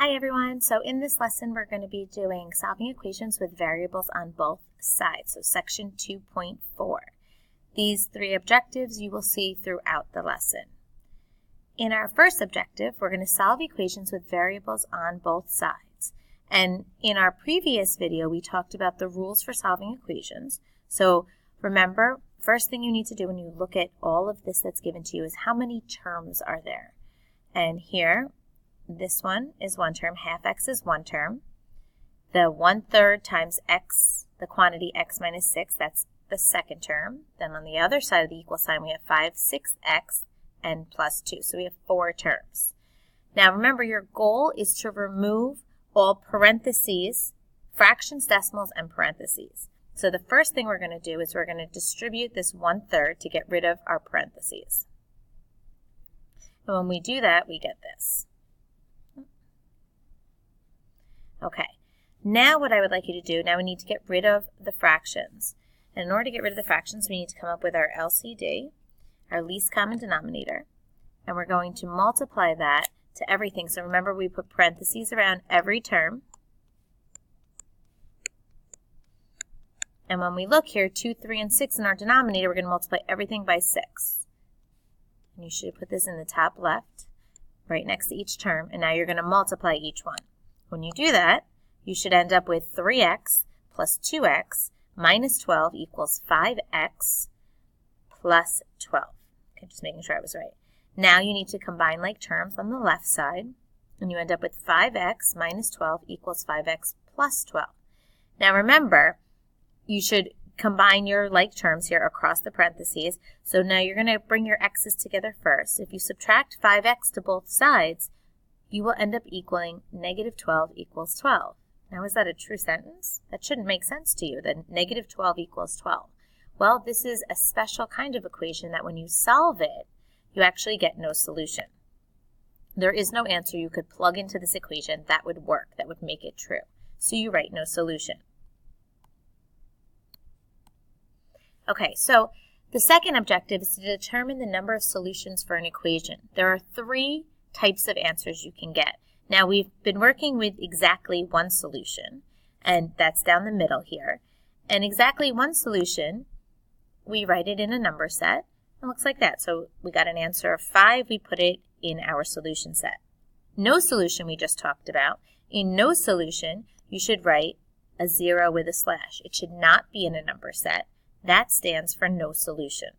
Hi everyone, so in this lesson we're going to be doing solving equations with variables on both sides, so section 2.4. These three objectives you will see throughout the lesson. In our first objective, we're going to solve equations with variables on both sides. And in our previous video we talked about the rules for solving equations. So remember, first thing you need to do when you look at all of this that's given to you is how many terms are there. And here, this one is one term, half x is one term. The 1/3 times x, the quantity x minus 6, that's the second term. Then on the other side of the equal sign we have 5/6x and plus 2. So we have 4 terms. Now remember, your goal is to remove all parentheses, fractions, decimals, and parentheses. So the first thing we're going to do is we're going to distribute this 1/3 to get rid of our parentheses. And when we do that, we get this. Okay, now what I would like you to do, now we need to get rid of the fractions. And in order to get rid of the fractions, we need to come up with our LCD, our least common denominator, and we're going to multiply that to everything. So remember, we put parentheses around every term. And when we look here, 2, 3, and 6 in our denominator, we're going to multiply everything by 6. And you should put this in the top left, right next to each term, and now you're going to multiply each one. When you do that, you should end up with 3x plus 2x minus 12 equals 5x plus 12. Okay, just making sure I was right. Now you need to combine like terms on the left side, and you end up with 5x minus 12 equals 5x plus 12. Now remember, you should combine your like terms here across the parentheses. So now you're going to bring your x's together first. If you subtract 5x to both sides, you will end up equaling negative 12 equals 12. Now, is that a true sentence? That shouldn't make sense to you, that negative 12 equals 12. Well, this is a special kind of equation that when you solve it, you actually get no solution. There is no answer you could plug into this equation that would work, that would make it true. So you write no solution. Okay, so the second objective is to determine the number of solutions for an equation. There are 3 types of answers you can get. Now we've been working with exactly one solution, and that's down the middle here. And exactly one solution, we write it in a number set. It looks like that. So we got an answer of 5, we put it in our solution set. No solution we just talked about. In no solution, you should write a 0 with a slash. It should not be in a number set. That stands for no solution.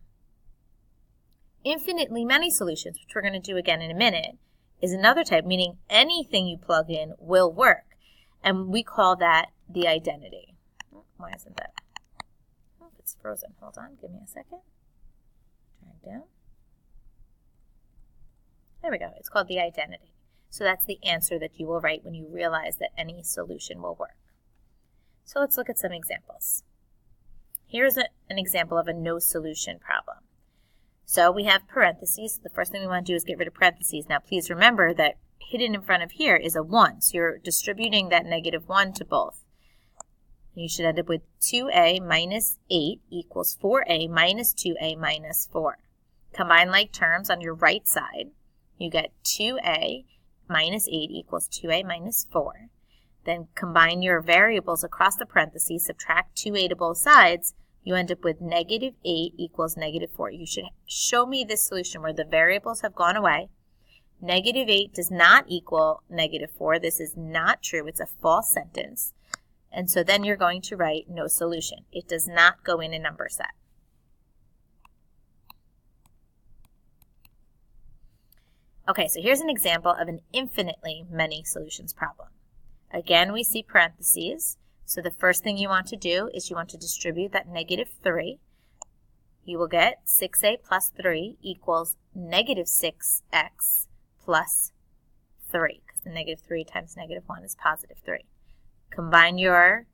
Infinitely many solutions, which we're going to do again in a minute, is another type, meaning anything you plug in will work. And we call that the identity. Why isn't that? Oh, it's frozen. Hold on. Give me a second. Drag down. There we go. It's called the identity. So that's the answer that you will write when you realize that any solution will work. So let's look at some examples. Here's an example of a no solution problem. So we have parentheses. The first thing we want to do is get rid of parentheses. Now please remember that hidden in front of here is a 1. So you're distributing that negative 1 to both. You should end up with 2a minus 8 equals 4a minus 2a minus 4. Combine like terms on your right side. You get 2a minus 8 equals 2a minus 4. Then combine your variables across the parentheses, subtract 2a to both sides. You end up with negative 8 equals negative 4. You should show me this solution where the variables have gone away. Negative 8 does not equal negative 4. This is not true. It's a false sentence. And so then you're going to write no solution. It does not go in a number set. Okay, so here's an example of an infinitely many solutions problem. Again, we see parentheses. So the first thing you want to do is you want to distribute that negative 3. You will get 6a plus 3 equals negative 6x plus 3, because the negative 3 times negative 1 is positive 3. Combine your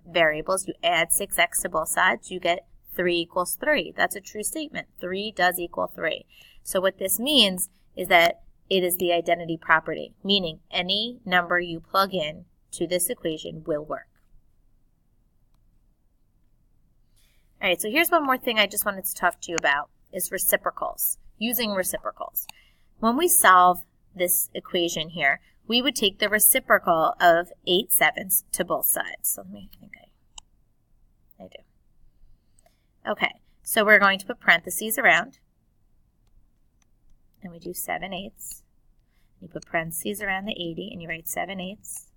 variables. You add 6x to both sides. You get 3 equals 3. That's a true statement. 3 does equal 3. So what this means is that it is the identity property, meaning any number you plug in to this equation will work. All right, so here's one more thing I just wanted to talk to you about is reciprocals, using reciprocals. When we solve this equation here, we would take the reciprocal of 8/7 to both sides. So let me think I do. Okay, so we're going to put parentheses around, and we do 7/8. You put parentheses around the 80, and you write 7/8.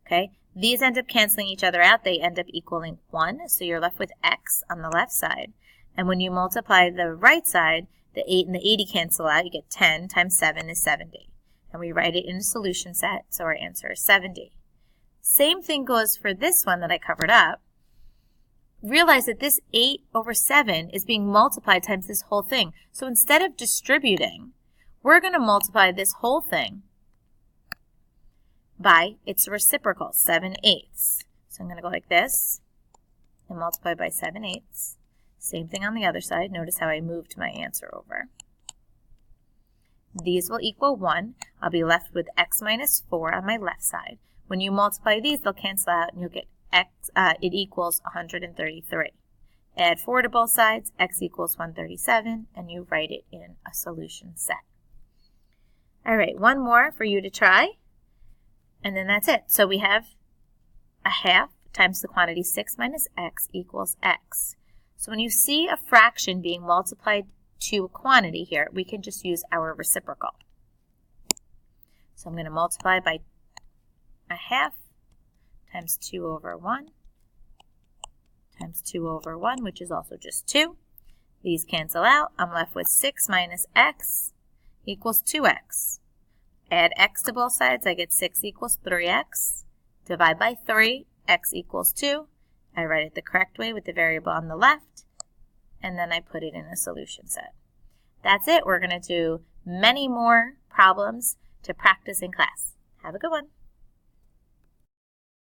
Okay, these end up canceling each other out. They end up equaling 1, so you're left with x on the left side. And when you multiply the right side, the 8 and the 80 cancel out. You get 10 times 7 is 70. And we write it in a solution set, so our answer is 70. Same thing goes for this one that I covered up. Realize that this 8/7 is being multiplied times this whole thing. So instead of distributing, we're going to multiply this whole thing by its reciprocal, 7/8. So I'm going to go like this and multiply by 7/8. Same thing on the other side. Notice how I moved my answer over. These will equal 1. I'll be left with x minus 4 on my left side. When you multiply these, they'll cancel out and you'll get x. It equals 133. Add 4 to both sides, x equals 137, and you write it in a solution set. All right, one more for you to try. And then that's it. So we have a half times the quantity 6 minus x equals x. So when you see a fraction being multiplied to a quantity here, we can just use our reciprocal. So I'm going to multiply by a half times 2/1 times 2/1, which is also just 2. These cancel out. I'm left with 6 minus x equals 2x. Add x to both sides, I get 6 equals 3x. Divide by 3, x equals 2. I write it the correct way with the variable on the left, and then I put it in a solution set. That's it. We're going to do many more problems to practice in class. Have a good one.